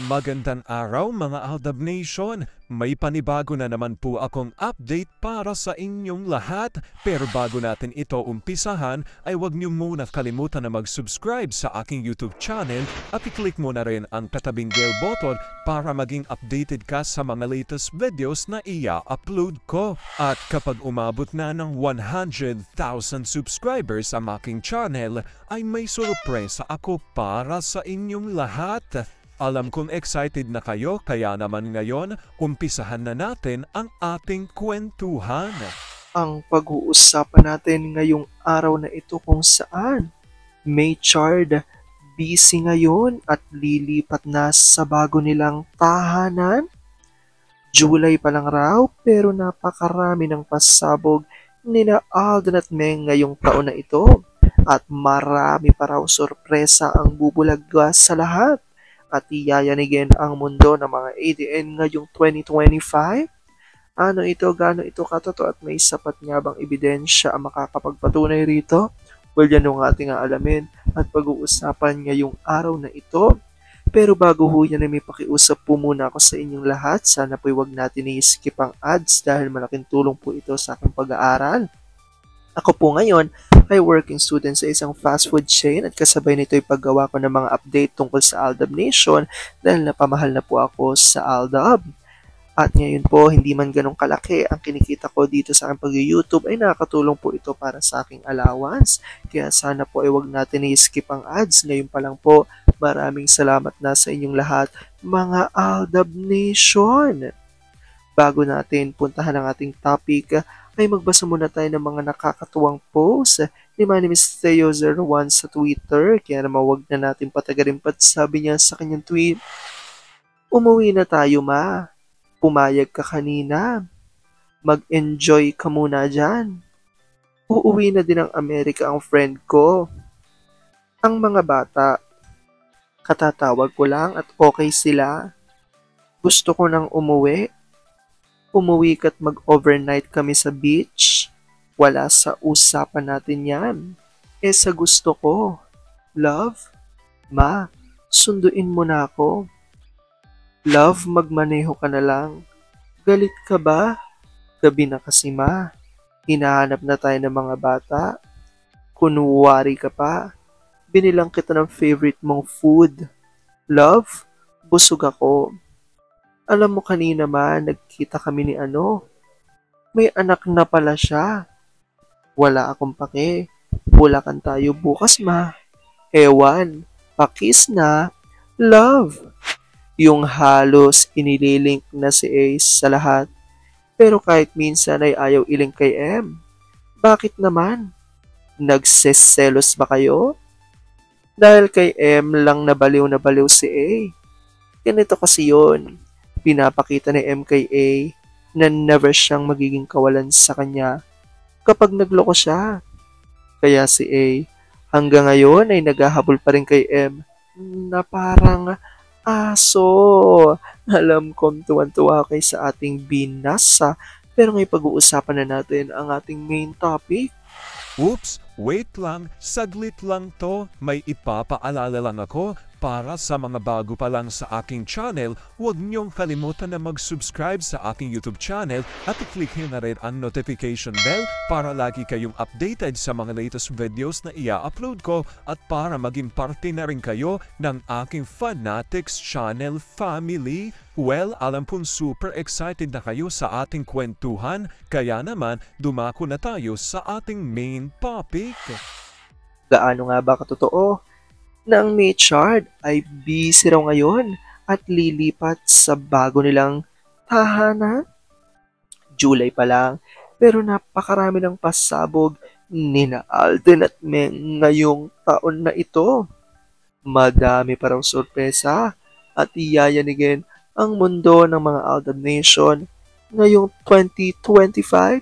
Magandang araw mga Aldab Nation! May panibago na naman po akong update para sa inyong lahat. Pero bago natin ito umpisahan ay huwag niyo muna kalimutan na mag-subscribe sa aking YouTube channel at i-click mo na rin ang katabing bell button para maging updated ka sa mga latest videos na i-upload ko. At kapag umabot na ng 100,000 subscribers ang aking channel ay may sorpresa ako para sa inyong lahat. Alam kong excited na kayo kaya naman ngayon, umpisahan na natin ang ating kwentuhan. Ang pag-uusapan natin ngayong araw na ito kung saan May Chard busy ngayon at lilipat na sa bago nilang tahanan. July pa lang raw pero napakarami ng pasabog nina Alden at Meng ngayong taon na ito at marami pa raw sorpresa ang bubulagwa sa lahat at iyayanigin ang mundo ng mga ADN ngayong 2025? Ano ito, gaano ito katotoo at may sapat nga bang ebidensya ang makakapagpatunay rito? Well, yan ang ating aalamin at pag-uusapan ngayong araw na ito. Pero bago ho yan ay may pakiusap po muna ako sa inyong lahat. Sana po'y wag natin i-skip ang ads dahil malaking tulong po ito sa aking pag-aaral. Ako po ngayon ay working student sa isang fast food chain at kasabay nito ay paggawa ko ng mga update tungkol sa Aldab Nation dahil napamahal na po ako sa Aldab. At ngayon po, hindi man ganong kalaki ang kinikita ko dito sa aking pag-YouTube ay nakakatulong po ito para sa aking allowance. Kaya sana po ay wag natin i-skip ang ads. Ngayon pa lang po, maraming salamat na sa inyong lahat, mga Aldab Nation. Bago natin puntahan ang ating topic, ay magbasa muna tayo ng mga nakakatuwang post ni Manny Theo01 sa Twitter. Kaya naman wag na natin patagalin pa. Sabi niya sa kanyang tweet, "Umuwi na tayo, ma. Pumayag ka kanina. Mag-enjoy ka muna dyan. Uuwi na din ang Amerika ang friend ko. Ang mga bata, katatawag ko lang at okay sila. Gusto ko nang umuwi. Umuwi ka't mag-overnight kami sa beach. Wala sa usapan natin yan. Sa gusto ko. Love, ma, sunduin mo na ako. Love, magmaneho ka na lang. Galit ka ba? Gabi na kasi, ma. Hinahanap na tayo ng mga bata. Kunwari ka pa. Binilang kita ng favorite mong food. Love, busog ako. Alam mo kanina, ma, nagkita kami ni ano. May anak na pala siya. Wala akong pake. Bulakan tayo bukas, ma. Ewan, pakis na. Love." Yung halos inililink na si Ace sa lahat. Pero kahit minsan ay ayaw iling kay M. Bakit naman? Nagseselos ba kayo? Dahil kay M lang nabaliw si A. Ganito kasi yun. Pinapakita ni M kay A na never siyang magiging kawalan sa kanya kapag nagloko siya. Kaya si A hanggang ngayon ay naghahabol pa rin kay M na parang aso. Alam kong tuwan-tuwa kay sa ating binasa pero ngayon pag-uusapan na natin ang ating main topic. Oops, wait lang, saglit lang to. May ipapaalala lang ako. Para sa mga bago pa lang sa aking channel, huwag niyong kalimutan na mag-subscribe sa aking YouTube channel at i-click nyo na rin ang notification bell para lagi kayong updated sa mga latest videos na i-upload ko at para maging parte na rin kayo ng aking Fanatics Channel family. Well, alam kong super excited na kayo sa ating kwentuhan, kaya naman dumako na tayo sa ating main topic. Gaano nga ba katotoo na ang May Chard ay busy raw ngayon at lilipat sa bago nilang tahanan? July pa lang, pero napakarami ng pasabog nina Alden at Meng ngayong taon na ito. Madami pa raw sorpresa at iyayanigin ang mundo ng mga Aldab Nation ngayong 2025.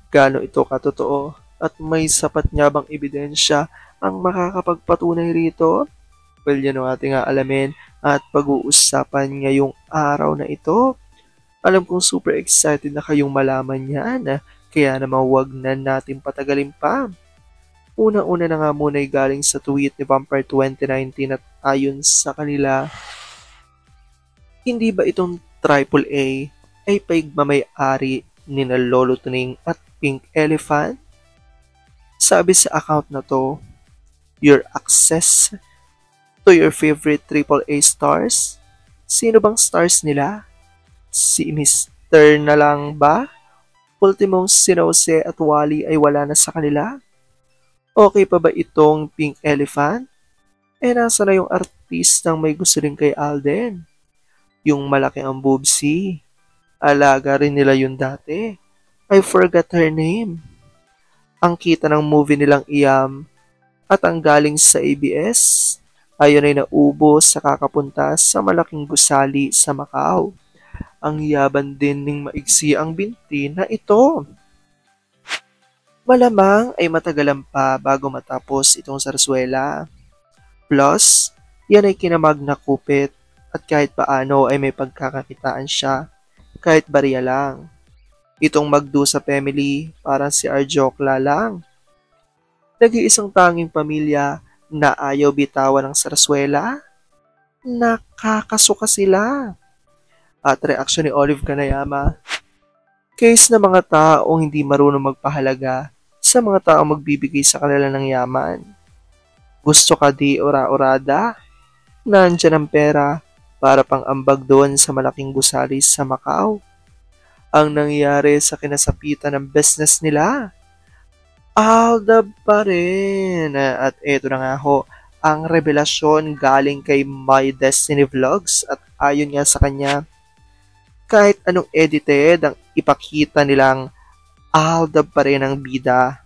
Gaano ito katotoo at may sapat nga bang ebidensya ang makakapagpatunay rito? Well, yan ang ating aalamin at pag-uusapan ngayong araw na ito. Alam kong super excited na kayong malaman yan, kaya naman wag na natin patagalin pa. Una-una na nga muna ay galing sa tweet ni Vampire 2019 at ayon sa kanila, Hindi ba itong AAA ay paigmamay-ari ni na Lolo Tuning at Pink Elephant? Sabi sa account na to, your access to your favorite AAA stars? Sino bang stars nila? Si Mr. na lang ba? Ultimong si Jose at Wally ay wala na sa kanila? Okay pa ba itong Pink Elephant? Nasa na yung artistang may gusto rin kay Alden? Yung malaki ang boobsy. Alaga rin nila yun dati. I forgot her name. Ang kita ng movie nilang Iyam at ang galing sa ABS. Ayon ay naubos sa kakapunta sa malaking gusali sa Macau. Ang yaban din ning maigsi ang binti na ito. Malamang ay matagalan pa bago matapos itong sarsuela. Plus, yan ay kinamag na kupit at kahit paano ay may pagkakakitaan siya, kahit bariya lang. Itong magdu sa family, parang si Arjokla lang. Nag-iisang tanging pamilya na ayaw bitawan ng sarsuela. Nakakasuka sila. At reaksyon ni Olive Kanayama, case na mga taong hindi marunong magpahalaga sa mga taong magbibigay sa kanila ng yaman. Gusto ka di ora-orada? Nandyan ang pera para pang ambag doon sa malaking gusali sa Macau. Ang nangyari sa kinasapitan ng business nila. Aldab pa rin. At eto na nga ho, ang revelasyon galing kay My Destiny Vlogs at ayon nga sa kanya, kahit anong edited ang ipakita nilang Aldab pa rin ang bida,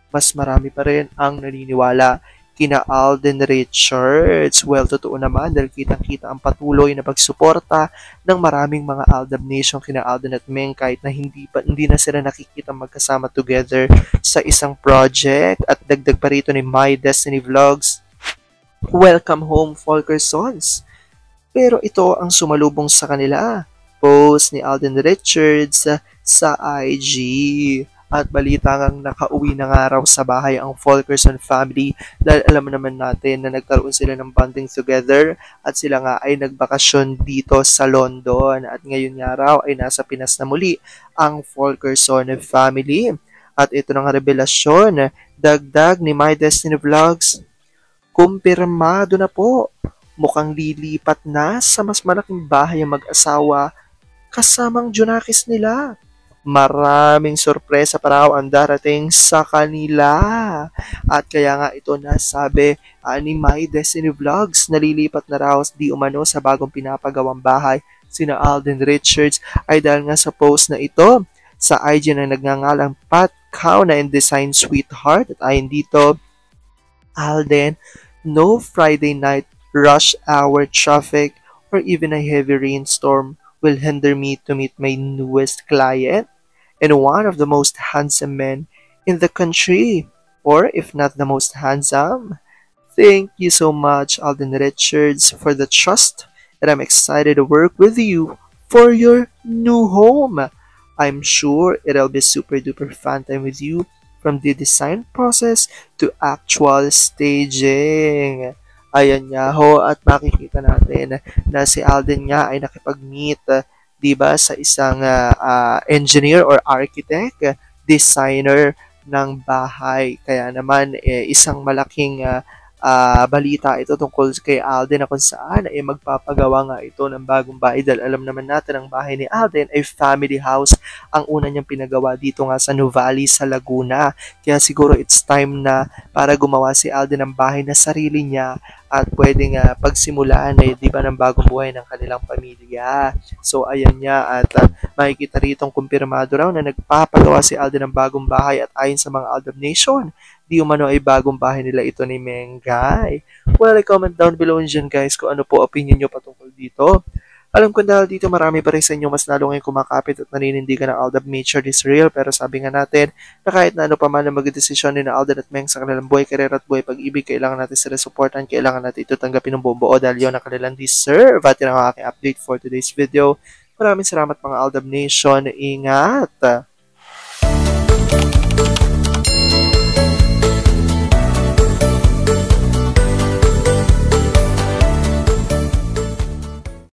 mas marami pa rin ang naniniwala kina Alden Richards. Well, totoo naman dahil kitang-kita ang patuloy na pagsuporta ng maraming mga Aldab Nation kina Alden at Meng kahit na hindi na sila nakikita magkasama together sa isang project. At dagdag pa rito ni My Destiny Vlogs, welcome home Folkersons. Pero ito ang sumalubong sa kanila. Post ni Alden Richards sa IG. At balita ngang nakauwi na nga raw sa bahay ang Fulkerson family dahil alam naman natin na nagkaroon sila ng bonding together at sila nga ay nagbakasyon dito sa London at ngayon nga raw ay nasa Pinas na muli ang Fulkerson family. At ito na nga revelasyon, dagdag ni My Destiny Vlogs, kumpirmado na po, mukhang lilipat na sa mas malaking bahay ang mag-asawa kasamang Junakis nila. Maraming sorpresa pa raw ang darating sa kanila. At kaya nga ito nasabi ni My Destiny Vlogs, nalilipat na raw di umano sa bagong pinapagawang bahay sina Alden Richards ay dahil nga sa post na ito sa IG na nagngangalang Pat Cow na InDesign Sweetheart. At ayon dito, Alden, no Friday night rush hour traffic or even a heavy rainstorm will hinder me to meet my newest client and one of the most handsome men in the country, or if not the most handsome. Thank you so much, Alden Richards, for the trust, and I'm excited to work with you for your new home. I'm sure it'll be super duper fun time with you from the design process to actual staging. Ayan nga ho, at makikita natin na si Alden nga ay nakipag-meet, diba, sa isang engineer or architect, designer ng bahay. Kaya naman, isang malaking balita ito tungkol kay Alden na kung saan ay magpapagawa nga ito ng bagong bahay dahil alam naman natin ang bahay ni Alden ay family house. Ang una niyang pinagawa dito nga sa Nuvali sa Laguna. Kaya siguro it's time na para gumawa si Alden ng bahay na sarili niya at pwedeng pagsimulaan di ba, ng bagong buhay ng kanilang pamilya. So ayan niya, at makikita rito kumpirmado raw na nagpapagawa si Alden ng bagong bahay at ayon sa mga Aldab Nation, di umano ay bagong bahay nila ito ni Mengay. Well, comment down below dyan guys kung ano po opinion nyo patungkol dito. Alam ko dahil dito marami pa rin sa inyo mas lalo ngayong kumakapit at naninindigan ng Aldab Nature is real, pero sabi nga natin na kahit na ano pa man ang magdesisyon ni na Alden at Meng sa kanilang buhay, karera at buhay pag-ibig, kailangan natin sila supportan, kailangan natin ito tanggapin ng buong buo dahil yun ang kanilang deserve. At yun ang aking update for today's video. Maraming salamat mga Aldab Nation. Ingat!